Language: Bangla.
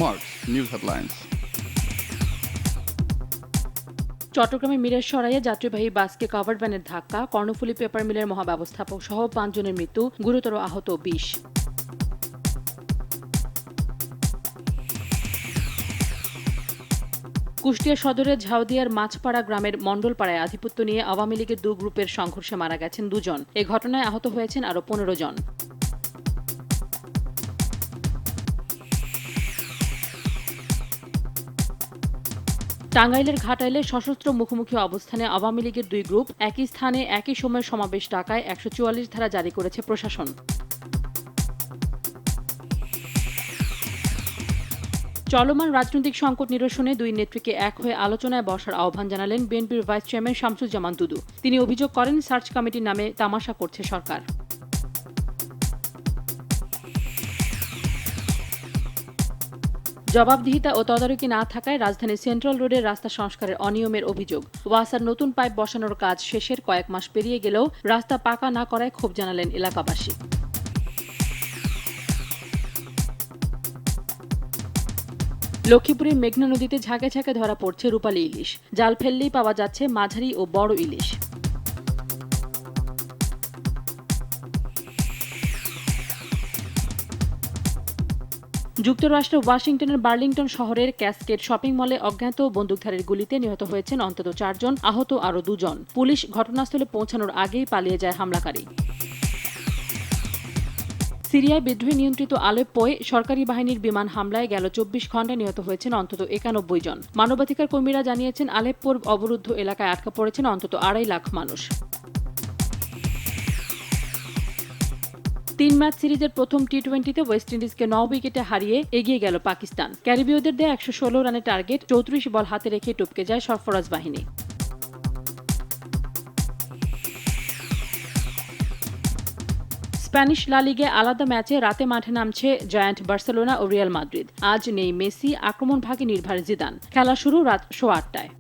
March News Headlines. চট্টগ্রামে মিরের সরাইয়ে যাত্রীবাহী বাসকে কাভার্ড ভ্যানের ধাক্কা, কর্ণফুলী পেপার মিলের মহাব্যবস্থাপক সহ 5 জনের মৃত্যু, গুরুতর আহত 20। কুষ্টিয়া সদরের ঝাউদিয়ার মাছপাড়া গ্রামের মণ্ডলপাড়ায় আধিপত্য নিয়ে আওয়ামী লীগের 2 গ্রুপের সংঘর্ষে মারা গেছেন 2 জন। এ ঘটনায় আহত হয়েছেন আরও 15 জন। টাঙ্গাইলের ঘাটাইলে সশস্ত্র মুখোমুখি অবস্থানে আওয়ামী লীগের 2 গ্রুপ একই স্থানে একই সময়ে সমাবেশ ডাকায় 144 ধারা জারি করেছে প্রশাসন। চলমান রাজনৈতিক সংকট নিরসনে 2 নেত্রীকে এক হয়ে আলোচনায় বসার আহ্বান জানালেন বিএনপির ভাইস চেয়ারম্যান শামসুজ্জামান দুদু। তিনি অভিযোগ করেন, সার্চ কমিটির নামে তামাশা করছে সরকার। জবাবদিহিতা ও তদারকি না থাকায় রাজধানীর সেন্ট্রাল রোডের রাস্তা সংস্কারের অনিয়মের অভিযোগ। ওয়াসার নতুন পাইপ বসানোর কাজ শেষের কয়েক মাস পেরিয়ে গেলেও রাস্তা পাকা না করায় ক্ষোভ জানালেন এলাকাবাসী। লক্ষ্মীপুরের মেঘনা নদীতে ঝাঁকে ঝাঁকে ধরা পড়ছে রূপালী ইলিশ। জাল ফেললেই পাওয়া যাচ্ছে মাঝারি ও বড় ইলিশ। যুক্তরাষ্ট্রের ওয়াশিংটনের বার্লিংটন শহরের ক্যাসকেড শপিং মলে অজ্ঞাত বন্দুকধারীর গুলিতে নিহত হয়েছেন অন্তত 4 জন, আহত আরও 2 জন। পুলিশ ঘটনাস্থলে পৌঁছানোর আগেই পালিয়ে যায় হামলাকারী। সিরিয়ায় বিদ্রোহী নিয়ন্ত্রিত আলেপ্পোয় সরকারি বাহিনীর বিমান হামলায় গেল 24 ঘণ্টায় নিহত হয়েছেন অন্তত 91 জন। মানবাধিকার কর্মীরা জানিয়েছেন, আলেপ্পোর অবরুদ্ধ এলাকায় আটকা পড়েছেন অন্তত 2.5 লাখ মানুষ। 3 ম্যাচ সিরিজের প্রথম টি-20তে ওয়েস্ট ইন্ডিজকে 9 উইকেটে হারিয়ে এগিয়ে গেল পাকিস্তান। ক্যারিবীয়দের দেয়া 116 রানের টার্গেট 34 বল হাতে রেখে টপকে যায় সরফরাজ বাহিনী। স্প্যানিশ লা লিগে আলাদা ম্যাচে রাতে মাঠে নামছে জায়ান্ট বার্সেলোনা ও রিয়াল মাদ্রিদ। আজ নেই মেসি, আক্রমণভাগে নির্ভর জিদান। খেলা শুরু রাত 8:15টায়।